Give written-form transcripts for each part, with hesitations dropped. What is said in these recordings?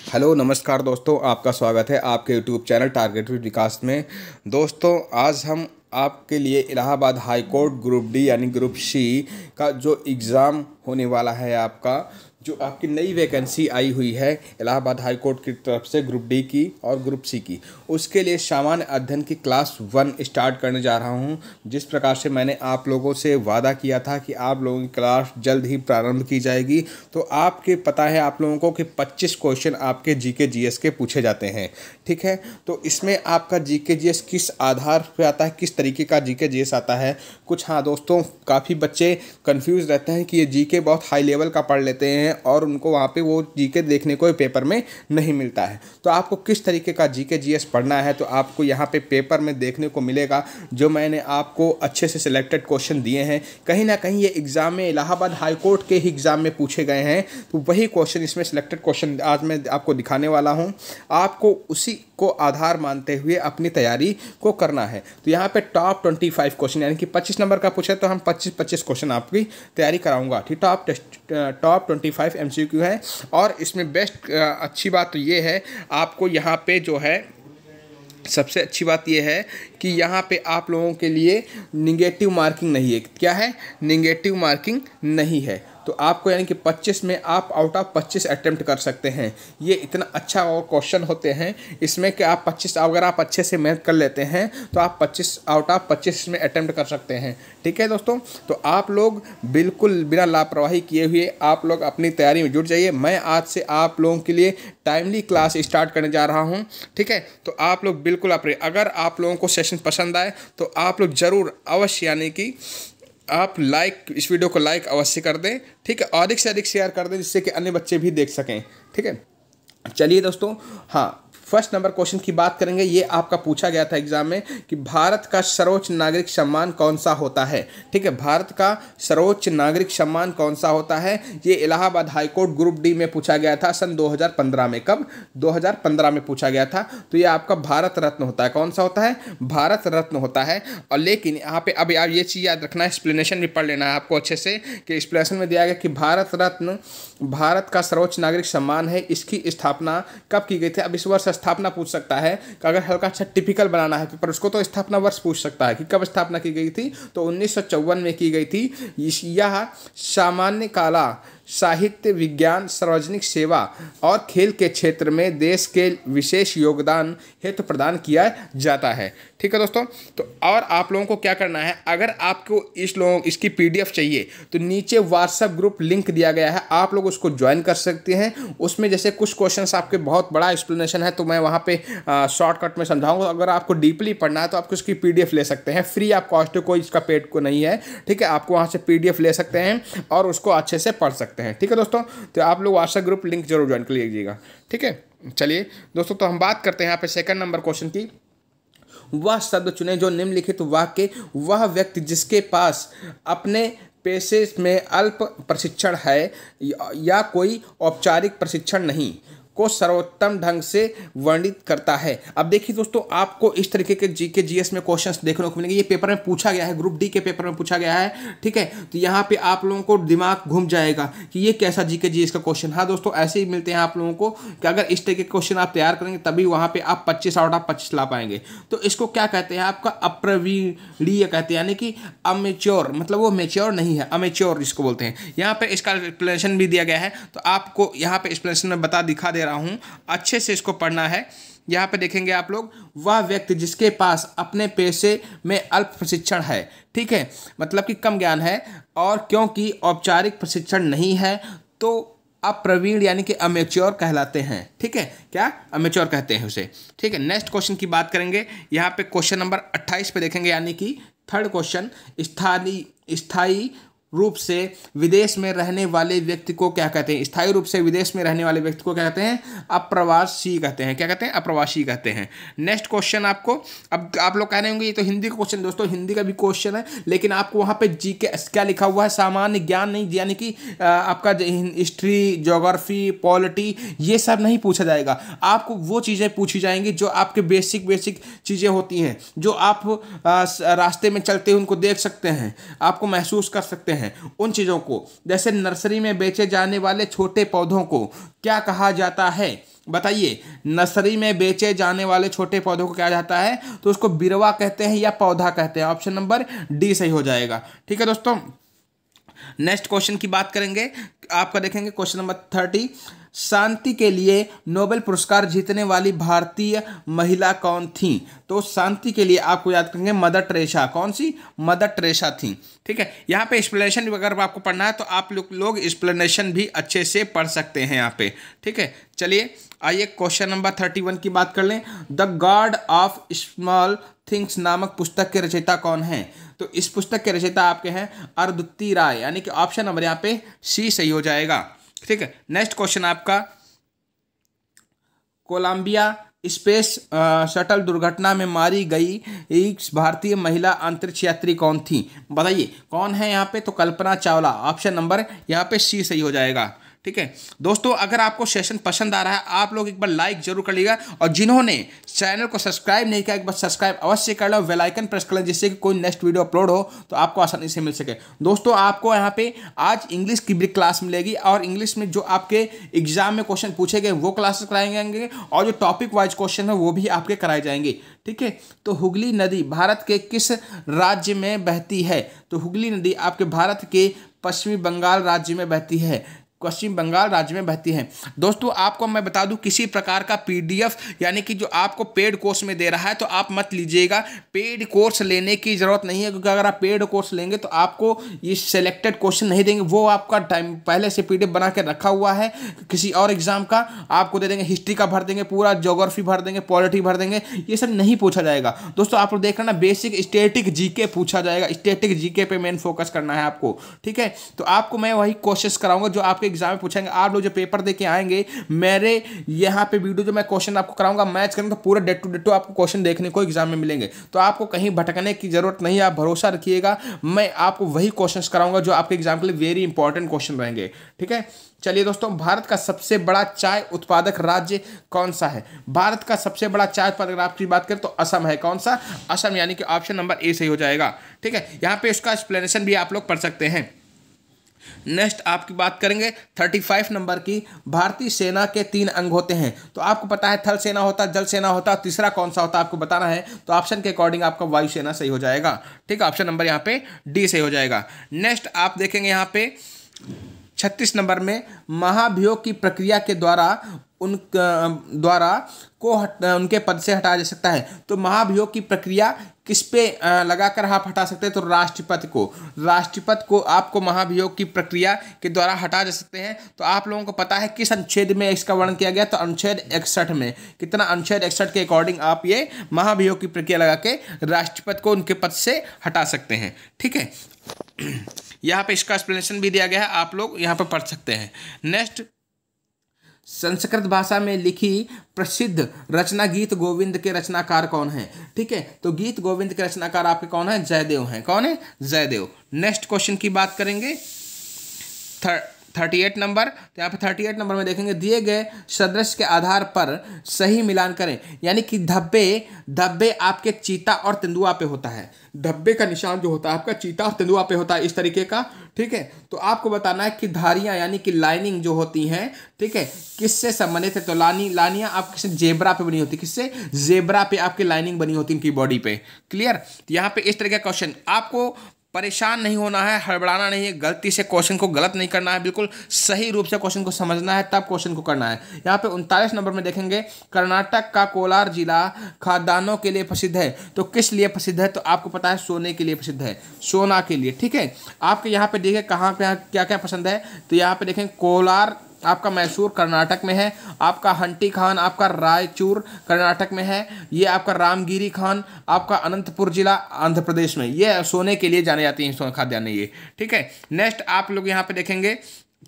Hello नमस्कार दोस्तों, आपका स्वागत है आपके यूट्यूब चैनल टारगेटेड विकास में। दोस्तों आज हम आपके लिए Allahabad high court group D यानी ग्रुप सी का जो एग्ज़ाम होने वाला है, आपका जो आपकी नई वैकेंसी आई हुई है इलाहाबाद हाई कोर्ट की तरफ से ग्रुप डी की और ग्रुप सी की, उसके लिए सामान्य अध्ययन की क्लास 1 स्टार्ट करने जा रहा हूं। जिस प्रकार से मैंने आप लोगों से वादा किया था कि आप लोगों की क्लास जल्द ही प्रारंभ की जाएगी, तो आपके पता है आप लोगों को कि 25 क्वेश्चन आपके जीके जीएस के पूछे जाते हैं। ठीक है, तो इसमें आपका जीके जीएस किस आधार पर आता है, किस तरीके का जीके जीएस आता है कुछ। हाँ दोस्तों, काफ़ी बच्चे कंफ्यूज रहते हैं कि ये जीके बहुत हाई लेवल का पढ़ लेते हैं और उनको वहाँ पे वो जीके देखने को पेपर में नहीं मिलता है। तो आपको किस तरीके का जीके जीएस पढ़ना है तो आपको यहाँ पे पेपर में देखने को मिलेगा। जो मैंने आपको अच्छे से सिलेक्टेड क्वेश्चन दिए हैं, कहीं ना कहीं ये एग्ज़ाम में इलाहाबाद हाई कोर्ट के ही एग्ज़ाम में पूछे गए हैं, तो वही क्वेश्चन इसमें सिलेक्टेड क्वेश्चन आज मैं आपको दिखाने वाला हूँ। आपको उसी को आधार मानते हुए अपनी तैयारी को करना है। तो यहाँ पे टॉप 25 क्वेश्चन यानी कि 25 नंबर का पूछे तो हम 25 क्वेश्चन आपकी तैयारी कराऊंगा। ठीक, टॉप 25 एमसीक्यू है। और इसमें बेस्ट अच्छी बात तो ये है, आपको यहाँ पे जो है सबसे अच्छी बात यह है कि यहाँ पे आप लोगों के लिए निगेटिव मार्किंग नहीं है। क्या है? निगेटिव मार्किंग नहीं है। तो आपको यानी कि 25 में आप आउट ऑफ 25 अटेम्प्ट कर सकते हैं। ये इतना अच्छा और क्वेश्चन होते हैं इसमें कि आप 25 अगर आप अच्छे से मेहनत कर लेते हैं तो आप 25 आउट ऑफ 25 में अटेम्प्ट कर सकते हैं। ठीक है दोस्तों, तो आप लोग बिल्कुल बिना लापरवाही किए हुए आप लोग अपनी तैयारी में जुट जाइए। मैं आज से आप लोगों के लिए टाइमली क्लास स्टार्ट करने जा रहा हूँ। ठीक है, तो आप लोग बिल्कुल अगर आप लोगों को सेशन पसंद आए तो आप लोग ज़रूर अवश्य यानी कि आप इस वीडियो को लाइक अवश्य कर दें। ठीक है, अधिक से अधिक शेयर कर दें जिससे कि अन्य बच्चे भी देख सकें। ठीक है, चलिए दोस्तों, हाँ फर्स्ट नंबर क्वेश्चन की बात करेंगे। ये आपका पूछा गया था एग्जाम में कि भारत का सर्वोच्च नागरिक सम्मान कौन सा होता है। ठीक है, भारत का सर्वोच्च नागरिक सम्मान कौन सा होता है, ये Allahabad high court group D में पूछा गया था सन 2015 में। कब? 2015 में पूछा गया था। तो ये आपका भारत रत्न होता है। कौन सा होता है? भारत रत्न होता है। और लेकिन यहाँ पे अब आप ये चीज़ याद रखना, एक्सप्लेनेशन भी पढ़ लेना है आपको अच्छे से कि एक्सप्लेनेशन में दिया गया कि भारत रत्न भारत का सर्वोच्च नागरिक सम्मान है। इसकी स्थापना कब की गई थी? अब इस वर्ष स्थापना पूछ सकता है कि अगर हल्का अच्छा टिपिकल बनाना है पेपर उसको तो स्थापना वर्ष पूछ सकता है कि कब स्थापना की गई थी। तो 1954 में की गई थी। यह सामान्य कला, साहित्य, विज्ञान, सार्वजनिक सेवा और खेल के क्षेत्र में देश के विशेष योगदान हेतु प्रदान किया जाता है। ठीक है दोस्तों, तो और आप लोगों को क्या करना है, अगर आपको इसकी पीडीएफ चाहिए तो नीचे व्हाट्सएप ग्रुप लिंक दिया गया है, आप लोग उसको ज्वाइन कर सकते हैं। उसमें जैसे कुछ क्वेश्चंस आपके बहुत बड़ा एक्सप्लेनेशन है तो मैं वहाँ पे शॉर्टकट में समझाऊंगा। अगर आपको डीपली पढ़ना है तो आप उसकी पीडीएफ ले सकते हैं, फ्री ऑफ कॉस्ट, कोई इसका पेड को नहीं है। ठीक है, आपको वहाँ से पीडीएफ ले सकते हैं और उसको अच्छे से पढ़ सकते हैं। ठीक है दोस्तों, तो आप लोग व्हाट्सएप ग्रुप लिंक जरूर ज्वाइन कर लीजिएगा। ठीक है, चलिए दोस्तों, तो हम बात करते हैं यहाँ पे सेकंड नंबर क्वेश्चन की। वह शब्द चुने जो निम्नलिखित वाक्य वह व्यक्ति जिसके पास अपने पेशे में अल्प प्रशिक्षण है या कोई औपचारिक प्रशिक्षण नहीं को सर्वोत्तम ढंग से वर्णित करता है। अब देखिए दोस्तों, आपको इस तरीके के जीके जीएस में क्वेश्चंस देखने को मिलेंगे। ये पेपर में पूछा गया है, ग्रुप डी के पेपर में पूछा गया है। ठीक है, तो यहाँ पे आप लोगों को दिमाग घूम जाएगा कि ये कैसा जीके जीएस का क्वेश्चन। हाँ दोस्तों, ऐसे ही मिलते हैं आप लोगों को कि अगर इस तरीके के क्वेश्चन आप तैयार करेंगे तभी वहाँ पे आप 25 आउट ऑफ 25 ला पाएंगे। तो इसको क्या कहते हैं, आपका अप्रवीणीय कहते हैं, यानी कि अमेच्योर, मतलब वो मेच्योर नहीं है, अमेच्योर जिसको बोलते हैं। यहाँ पे इसका एक्सप्लेनेशन भी दिया गया है, तो आपको यहाँ पे एक्सप्लेनेशन में दिखा दे रहा हूं, अच्छे से इसको पढ़ना है। यहां पे देखेंगे आप लोग, वह व्यक्ति जिसके पास अपने पेशे में अल्प प्रशिक्षण है। ठीक है, मतलब कि कम ज्ञान है और क्योंकि औपचारिक प्रशिक्षण नहीं है तो अप्रवीण यानी कि अमेच्योर कहलाते हैं। ठीक है, क्या? अमेच्योर कहते हैं उसे। ठीक है, नेक्स्ट क्वेश्चन की बात करेंगे। यहाँ पे क्वेश्चन नंबर 28 पे देखेंगे, यानी कि थर्ड क्वेश्चन, स्थायी रूप से विदेश में रहने वाले व्यक्ति को क्या कहते हैं? स्थायी रूप से विदेश में रहने वाले व्यक्ति को क्या कहते हैं? अप्रवासी कहते हैं। क्या कहते हैं? अप्रवासी कहते हैं। नेक्स्ट क्वेश्चन आपको, अब आप लोग कह रहे होंगे ये तो हिंदी का क्वेश्चन, दोस्तों हिंदी का भी क्वेश्चन है, लेकिन आपको वहाँ पे जी के क्या लिखा हुआ है, सामान्य ज्ञान नहीं, यानी कि आपका हिस्ट्री, ज्योग्राफी, पॉलिटी, ये सब नहीं पूछा जाएगा। आपको वो चीज़ें पूछी जाएंगी जो आपके बेसिक चीज़ें होती हैं, जो आप रास्ते में चलते हुए उनको देख सकते हैं, आपको महसूस कर सकते हैं उन चीजों को। जैसे नर्सरी में बेचे जाने वाले छोटे पौधों को क्या कहा जाता है, बताइए, नर्सरी में बेचे जाने वाले छोटे पौधों को क्या जाता है, तो उसको बिरवा कहते हैं या पौधा कहते हैं। ऑप्शन नंबर डी सही हो जाएगा। ठीक है दोस्तों, नेक्स्ट क्वेश्चन की बात करेंगे। आपका देखेंगे क्वेश्चन नंबर 30, शांति के लिए नोबेल पुरस्कार जीतने वाली भारतीय महिला कौन थी। तो शांति के लिए आपको याद करेंगे मदर टेरेसा। कौन सी? मदर टेरेसा थी। ठीक है, यहाँ पे एक्सप्लेनेशन अगर आपको पढ़ना है तो आप लोग एक्सप्लेनेशन भी अच्छे से पढ़ सकते हैं यहाँ पे। ठीक है, चलिए आइए क्वेश्चन नंबर 31 की बात कर लें। The God of small things नामक पुस्तक के रचयिता कौन है। तो इस पुस्तक के रचयिता आपके हैं अरुंधति राय, यानी कि ऑप्शन नंबर यहाँ पे सी सही हो जाएगा। ठीक है, नेक्स्ट क्वेश्चन आपका, कोलंबिया स्पेस शटल दुर्घटना में मारी गई एक भारतीय महिला अंतरिक्ष यात्री कौन थी। बताइए कौन है यहाँ पे, तो कल्पना चावला। ऑप्शन नंबर यहाँ पे सी सही हो जाएगा। ठीक है दोस्तों, अगर आपको सेशन पसंद आ रहा है आप लोग एक बार लाइक जरूर कर लीजिएगा, और जिन्होंने चैनल को सब्सक्राइब नहीं किया एक बार सब्सक्राइब अवश्य कर लो, बेल आइकन प्रेस कर लें, जिससे कि कोई नेक्स्ट वीडियो अपलोड हो तो आपको आसानी से मिल सके। दोस्तों आपको यहाँ पे आज इंग्लिश की भी क्लास मिलेगी, और इंग्लिश में जो आपके एग्जाम में क्वेश्चन पूछे गए वो क्लासेस कराए जाएंगे, और जो टॉपिक वाइज क्वेश्चन है वो भी आपके कराए जाएंगे। ठीक है, तो हुगली नदी भारत के किस राज्य में बहती है। तो हुगली नदी आपके भारत के पश्चिमी बंगाल राज्य में बहती है, पश्चिम बंगाल राज्य में बहती है। दोस्तों आपको मैं बता दूं, किसी प्रकार का पीडीएफ यानी कि जो आपको पेड कोर्स में दे रहा है तो आप मत लीजिएगा। पेड कोर्स लेने की ज़रूरत नहीं है, क्योंकि अगर आप पेड कोर्स लेंगे तो आपको ये सिलेक्टेड क्वेश्चन नहीं देंगे, वो आपका टाइम पहले से पीडीएफ बना के रखा हुआ है किसी और एग्जाम का, आपको दे देंगे। हिस्ट्री का भर देंगे, पूरा ज्योग्राफी भर देंगे, पॉलिटी भर देंगे, ये सब नहीं पूछा जाएगा। दोस्तों आप लोग देख रहे ना, बेसिक स्टैटिक जीके पूछा जाएगा, स्टैटिक जीके पे मेन फोकस करना है आपको। ठीक है, तो आपको मैं वही कोशिश कराऊंगा जो आपके एग्जाम में पूछेंगे। आप लोग जो पेपर देके आएंगे, मेरे यहाँ पे वीडियो जो मैं क्वेश्चन आपको कराऊंगा मैच करेंगे, तो पूरा डेट टू आपको क्वेश्चन देखने को एग्जाम में मिलेंगे, तो आपको कहीं भटकने की जरूरत नहीं है। आप भरोसा रखिएगा, मैं आपको वही क्वेश्चन कराऊंगा जो आपके एग्जाम के लिए वेरी इंपॉर्टेंट क्वेश्चन रहेंगे। ठीक है, चलिए दोस्तों, भारत का सबसे बड़ा चाय उत्पादक राज्य कौन सा है। भारत का सबसे बड़ा चाय उत्पादक राज्य की बात करें तो असम है। कौन सा? असम, यानी कि ऑप्शन नंबर ए सही हो जाएगा। ठीक है, यहाँ पे उसका एक्सप्लेनेशन भी आप लोग पढ़ सकते हैं। नेक्स्ट आपकी बात करेंगे 35 नंबर की। भारतीय सेना के 3 अंग होते हैं, तो आपको पता है थल सेना होता है, जल सेना होता है, तीसरा कौन सा होता है आपको बताना है। तो ऑप्शन के अकॉर्डिंग आपका वायुसेना सही हो जाएगा। ठीक है, ऑप्शन नंबर यहाँ पे डी सही हो जाएगा। नेक्स्ट आप देखेंगे यहाँ पे 36 नंबर में, महाभियोग की प्रक्रिया के द्वारा उनके पद से हटाया जा सकता है। तो महाभियोग की प्रक्रिया किस पे लगाकर आप हटा सकते हैं, तो राष्ट्रपति को आपको महाभियोग की प्रक्रिया के द्वारा हटा जा सकते हैं। तो आप लोगों को पता है किस अनुच्छेद में इसका वर्णन किया गया, तो अनुच्छेद 61 में। कितना? अनुच्छेद 61 के अकॉर्डिंग आप ये महाभियोग की प्रक्रिया लगा के राष्ट्रपति को उनके पद से हटा सकते हैं। ठीक है, यहाँ पे इसका एक्सप्लेनेशन भी दिया गया है, आप लोग यहाँ पे पढ़ सकते हैं। नेक्स्ट, संस्कृत भाषा में लिखी प्रसिद्ध रचना गीत गोविंद के रचनाकार कौन है। ठीक है, तो गीत गोविंद के रचनाकार आपके कौन है? जयदेव हैं। कौन है? जयदेव। नेक्स्ट क्वेश्चन की बात करेंगे 38 नंबर। तो यहाँ पे 38 नंबर में देखेंगे, दिए गए सदृश के आधार पर सही मिलान करें। यानी कि धब्बे आपके चीता और तेंदुआ पे होता है। धब्बे का निशान जो होता है आपका चीता और तेंदुआ पे होता है, इस तरीके का। ठीक है, तो आपको बताना है कि धारियां यानी कि लाइनिंग जो होती हैं, ठीक है, किससे संबंधित है। तो लानियां आप किसी जेब्रा पे बनी होती है। किससे? जेब्रा पे आपकी लाइनिंग बनी होती है इनकी बॉडी पे। क्लियर? तो यहाँ पे इस तरह का क्वेश्चन, आपको परेशान नहीं होना है, हड़बड़ाना नहीं है, गलती से क्वेश्चन को गलत नहीं करना है, बिल्कुल सही रूप से क्वेश्चन को समझना है, तब क्वेश्चन को करना है। यहाँ पे 39 नंबर में देखेंगे, कर्नाटक का कोलार जिला खाद्यान्नों के लिए प्रसिद्ध है। तो किस लिए प्रसिद्ध है? तो आपको पता है सोने के लिए प्रसिद्ध है, सोना के लिए। ठीक है, आपके यहाँ पे देखिए कहाँ पे क्या क्या पसंद है। तो यहाँ पे देखें, कोलार आपका मैसूर कर्नाटक में है, आपका हंटी खान आपका रायचूर कर्नाटक में है, ये आपका रामगिरी खान आपका अनंतपुर जिला आंध्र प्रदेश में। ये सोने के लिए जाने जाती हैं खाद्यान्न ये। ठीक है, नेक्स्ट आप लोग यहाँ पे देखेंगे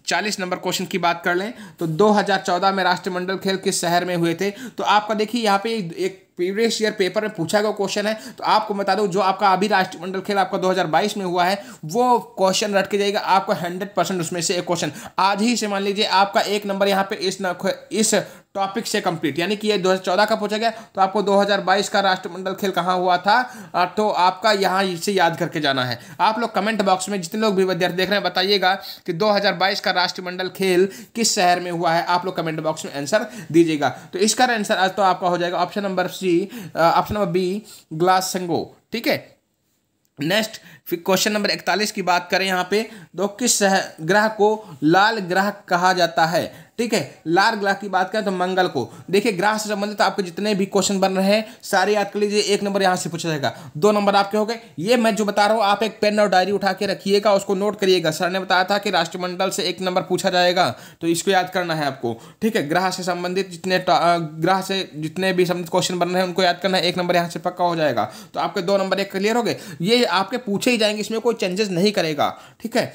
40 नंबर क्वेश्चन की बात कर लें, तो 2014 में राष्ट्रमंडल खेल किस शहर में हुए थे। तो आपका देखिए यहाँ पे एक प्रीवियस ईयर पेपर में पूछा गया क्वेश्चन है। तो आपको बता दूं, जो आपका अभी राष्ट्रमंडल खेल आपका 2022 में हुआ है, वो क्वेश्चन रट के जाएगा आपको 100% उसमें से एक क्वेश्चन आज ही से मान लीजिए आपका 1 नंबर यहाँ पे इस टॉपिक से कंप्लीट, यानी कि ये 2014 का पूछा गया, तो आपको 2022 का राष्ट्रमंडल खेल कहाँ हुआ था, तो आपका यहाँ से याद करके जाना है। आप लोग कमेंट बॉक्स में जितने लोग भी विद्यार्थी देख रहे हैं बताइएगा कि 2022 का राष्ट्रमंडल खेल किस शहर में हुआ है। आप लोग कमेंट बॉक्स में आंसर दीजिएगा। तो इसका आंसर आज तो आपका हो जाएगा ऑप्शन नंबर बी, ग्लासगो। ठीक है, नेक्स्ट फिर क्वेश्चन नंबर 41 की बात करें यहाँ पे, तो किस ग्रह को लाल ग्रह कहा जाता है। ठीक है, लाल ग्रह की बात करें तो मंगल को। देखिए, ग्रह से संबंधित आपके जितने भी क्वेश्चन बन रहे हैं सारे याद कर लीजिए। 1 नंबर यहाँ से पूछा जाएगा, 2 नंबर आपके हो गए। ये मैं जो बता रहा हूँ आप एक पेन और डायरी उठा के रखिएगा, उसको नोट करिएगा। सर ने बताया था कि राष्ट्रमंडल से 1 नंबर पूछा जाएगा, तो इसको याद करना है आपको। ठीक है, ग्रह से संबंधित जितने भी संबंधित क्वेश्चन बन रहे हैं उनको याद करना है। 1 नंबर यहाँ से पक्का हो जाएगा, तो आपके 2 नंबर एक क्लियर हो गए। ये आपके पूछे ही जाएंगे, इसमें कोई चेंजेस नहीं करेगा। ठीक है,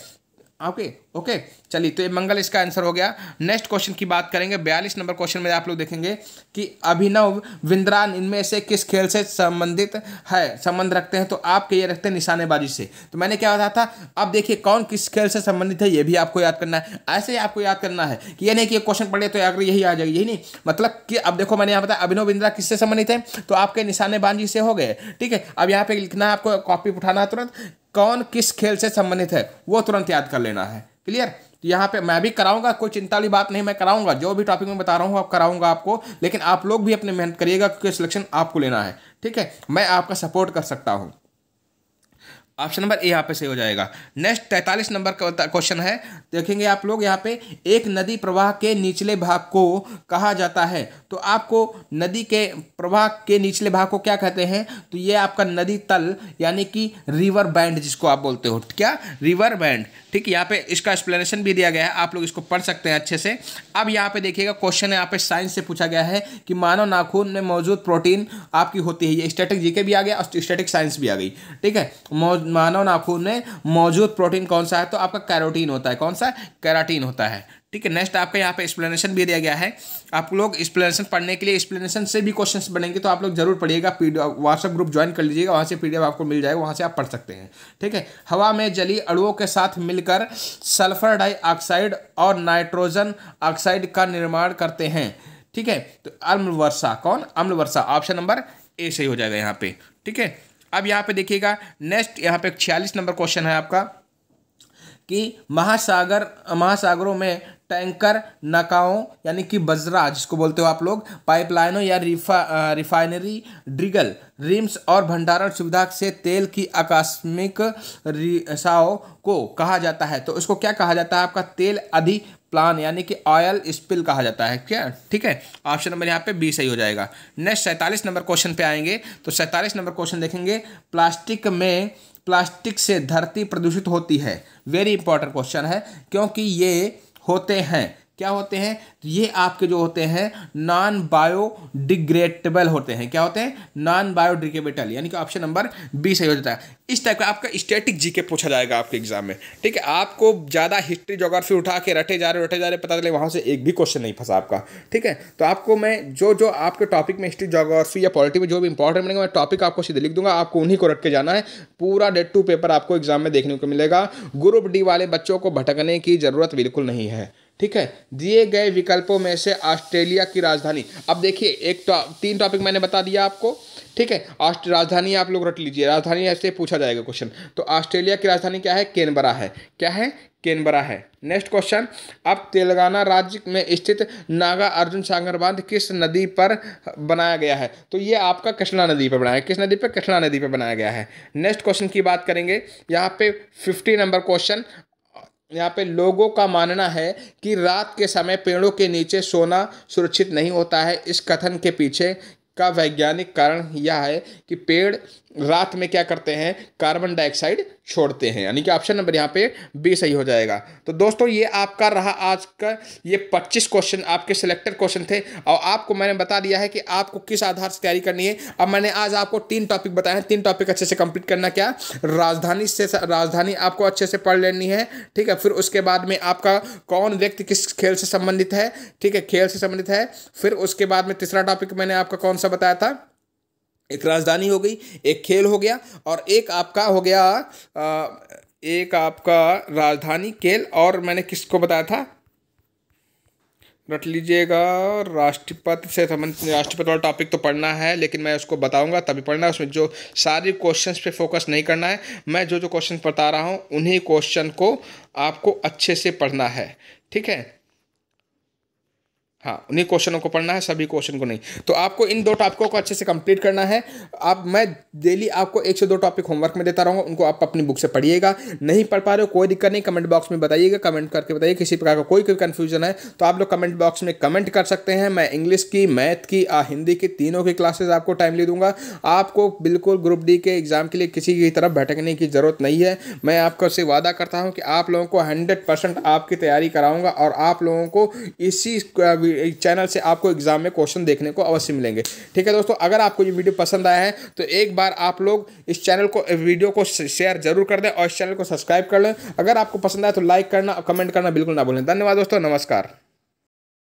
ओके चलिए, तो ये मंगल इसका आंसर हो गया। नेक्स्ट क्वेश्चन की बात करेंगे, 42 नंबर क्वेश्चन में आप लोग देखेंगे कि अभिनव बिंद्रा इनमें से किस खेल से संबंध रखते हैं। तो आपके ये रखते हैं निशानेबाजी से। तो मैंने क्या बताया था, अब देखिए कौन किस खेल से संबंधित है ये भी आपको याद करना है। ऐसे ही आपको याद करना है कि ये नहीं कि क्वेश्चन पढ़े तो अगर यही आ जाएगी, यही नहीं मतलब कि अब देखो मैंने यहाँ बताया अभिनव बिंद्रा किससे संबंधित है, तो आपके निशानेबाजी से हो गए। ठीक है, अब यहाँ पे लिखना है आपको, कॉपी उठाना है तुरंत, कौन किस खेल से संबंधित है वो तुरंत याद कर लेना है। क्लियर, यहाँ पे मैं भी कराऊंगा, कोई चिंता वाली बात नहीं, मैं कराऊंगा जो भी टॉपिक में बता रहा हूँ आप कराऊंगा आपको, लेकिन आप लोग भी अपने मेहनत करिएगा क्योंकि सिलेक्शन आपको लेना है। ठीक है, मैं आपका सपोर्ट कर सकता हूँ। ऑप्शन नंबर ए यहाँ पे सही हो जाएगा। नेक्स्ट 43 नंबर का क्वेश्चन है, देखेंगे आप लोग यहाँ पे, एक नदी प्रवाह के निचले भाग को कहा जाता है। तो आपको नदी के प्रवाह के निचले भाग को क्या कहते हैं, तो ये आपका नदी तल यानी कि रिवर बैंड जिसको आप बोलते हो, क्या रिवर बैंड। ठीक है, यहाँ पे इसका एक्सप्लेनेशन भी दिया गया है, आप लोग इसको पढ़ सकते हैं अच्छे से। अब यहाँ पे देखिएगा क्वेश्चन यहाँ पे साइंस से पूछा गया है कि मानव नाखून में मौजूद प्रोटीन आपकी होती है। ये स्टैटिक जीके भी आ गया और स्टैटिक साइंस भी आ गई। ठीक है, मानव नाखून में मौजूद प्रोटीन कौन सा है, तो आपका कैरोटीन होता है। कौन सा, कैराटीन होता है। ठीक है, नेक्स्ट आपका यहाँ पे एक्सप्लेनेशन भी दिया गया है। आप लोग एक्सप्लेनेशन पढ़ने के लिए एक्सप्लेनेशन से भी क्वेश्चंस बनेंगे, तो आप लोग जरूर पढ़िएगा। पीडीएफ व्हाट्सएप ग्रुप ज्वाइन कर लीजिएगा, वहाँ से पीडीएफ आपको मिल जाएगा, वहाँ से आप पढ़ सकते हैं। ठीक है, हवा में जलीय अणुओं के साथ मिलकर सल्फर डाइऑक्साइड और नाइट्रोजन ऑक्साइड का निर्माण करते हैं। ठीक है, तो अम्ल वर्षा, कौन, अम्ल वर्षा। ऑप्शन नंबर ए सही हो जाएगा यहाँ पे। ठीक है, अब यहाँ पे देखिएगा नेक्स्ट यहाँ पे 46 नंबर क्वेश्चन है आपका कि महासागरों में टैंकर नौकाओं यानी कि बजरा जिसको बोलते हो आप लोग, पाइपलाइनों या रिफाइनरी ड्रिगल रिम्स और भंडारण सुविधा से तेल की आकस्मिक रिसाव को कहा जाता है। तो उसको क्या कहा जाता है, आपका तेल अधि प्लान यानी कि ऑयल स्पिल कहा जाता है क्या। ठीक है, ऑप्शन नंबर यहाँ पे बी सही हो जाएगा। नेक्स्ट 47 नंबर क्वेश्चन पे आएंगे, तो 47 नंबर क्वेश्चन देखेंगे, प्लास्टिक से धरती प्रदूषित होती है। वेरी इंपॉर्टेंट क्वेश्चन है क्योंकि ये होते हैं, क्या होते हैं, ये आपके जो होते हैं नॉन बायोडिग्रेडेबल होते हैं। क्या होते हैं, नॉन बायोडिग्रेडेबल, यानी कि ऑप्शन नंबर बी सही हो जाता है। इस टाइप का आपका स्टैटिक जीके पूछा जाएगा आपके एग्जाम में। ठीक है, आपको ज़्यादा हिस्ट्री ज्योग्राफी उठा के रटे जा रहे पता चले वहाँ से एक भी क्वेश्चन नहीं फंसा आपका। ठीक है, तो आपको मैं जो आपके टॉपिक में हिस्ट्री ज्योग्राफी या पॉलिटी में जो भी इंपॉर्टेंट बनेगा मैं टॉपिक आपको सीधे लिख दूंगा, आपको उन्हीं को रट के जाना है। पूरा डेट टू पेपर आपको एग्जाम में देखने को मिलेगा। ग्रुप डी वाले बच्चों को भटकने की जरूरत बिल्कुल नहीं है। ठीक है, दिए गए विकल्पों में से ऑस्ट्रेलिया की राजधानी, अब देखिए 3 टॉपिक मैंने बता दिया आपको। ठीक है, राजधानी आप लोग रट लीजिए, राजधानी ऐसे पूछा जाएगा क्वेश्चन। तो ऑस्ट्रेलिया की राजधानी क्या है, कैनबरा है। क्या है, कैनबरा है। नेक्स्ट क्वेश्चन, अब तेलंगाना राज्य में स्थित नागा अर्जुन सागर बांध किस नदी पर बनाया गया है। तो ये आपका कृष्णा नदी पर बनाया है। किस नदी पर, कृष्णा नदी पर बनाया गया है। नेक्स्ट क्वेश्चन की बात करेंगे, यहाँ पे 50 नंबर क्वेश्चन, यहाँ पे लोगों का मानना है कि रात के समय पेड़ों के नीचे सोना सुरक्षित नहीं होता है। इस कथन के पीछे का वैज्ञानिक कारण यह है कि पेड़ रात में क्या करते हैं, कार्बन डाइऑक्साइड छोड़ते हैं, यानी कि ऑप्शन नंबर यहाँ पे बी सही हो जाएगा। तो दोस्तों ये आपका रहा आज का ये 25 क्वेश्चन आपके सिलेक्टेड क्वेश्चन थे, और आपको मैंने बता दिया है कि आपको किस आधार से तैयारी करनी है। अब मैंने आज आपको 3 टॉपिक बताए हैं, 3 टॉपिक अच्छे से कंप्लीट करना। क्या, राजधानी आपको अच्छे से पढ़ लेनी है। ठीक है, फिर उसके बाद में आपका कौन व्यक्ति किस खेल से संबंधित है। ठीक है, खेल से संबंधित है। फिर उसके बाद में तीसरा टॉपिक मैंने आपका कौन सा बताया था, एक राजधानी हो गई, एक खेल हो गया, और एक आपका हो गया एक आपका राजधानी, खेल, और मैंने किसको बताया था, रट लीजिएगा। राष्ट्रपति से संबंधित, राष्ट्रपति वाला टॉपिक तो पढ़ना है, लेकिन मैं उसको बताऊंगा तभी पढ़ना है। उसमें जो सारे क्वेश्चंस पे फोकस नहीं करना है, मैं जो जो क्वेश्चन बता रहा हूँ उन्हीं क्वेश्चन को आपको अच्छे से पढ़ना है, ठीक है। हाँ, उन्हीं क्वेश्चनों को पढ़ना है, सभी क्वेश्चन को नहीं। तो आपको इन 2 टॉपिकों को अच्छे से कंप्लीट करना है। मैं डेली आपको 1 से 2 टॉपिक होमवर्क में देता रहूँगा, उनको आप अपनी बुक से पढ़िएगा। नहीं पढ़ पा रहे हो कोई दिक्कत नहीं, कमेंट बॉक्स में बताइएगा, कमेंट करके बताइए। किसी प्रकार का कोई कन्फ्यूजन है तो आप लोग कमेंट बॉक्स में कमेंट कर सकते हैं। मैं इंग्लिश की, मैथ की, हिंदी की, तीनों की क्लासेज आपको टाइमली दूंगा। आपको बिल्कुल ग्रुप डी के एग्जाम के लिए किसी की तरफ भटकने की जरूरत नहीं है। मैं आपको से वादा करता हूँ कि आप लोगों को 100% आपकी तैयारी कराऊंगा, और आप लोगों को इसी चैनल से आपको एग्जाम में क्वेश्चन देखने को अवश्य मिलेंगे, ठीक है दोस्तों। अगर आपको ये वीडियो पसंद आया है तो एक बार आप लोग इस चैनल को, वीडियो को शेयर जरूर कर दें, और इस चैनल को सब्सक्राइब कर लें। अगर आपको पसंद आया तो लाइक करना और कमेंट करना बिल्कुल ना भूलें। धन्यवाद दोस्तों, नमस्कार।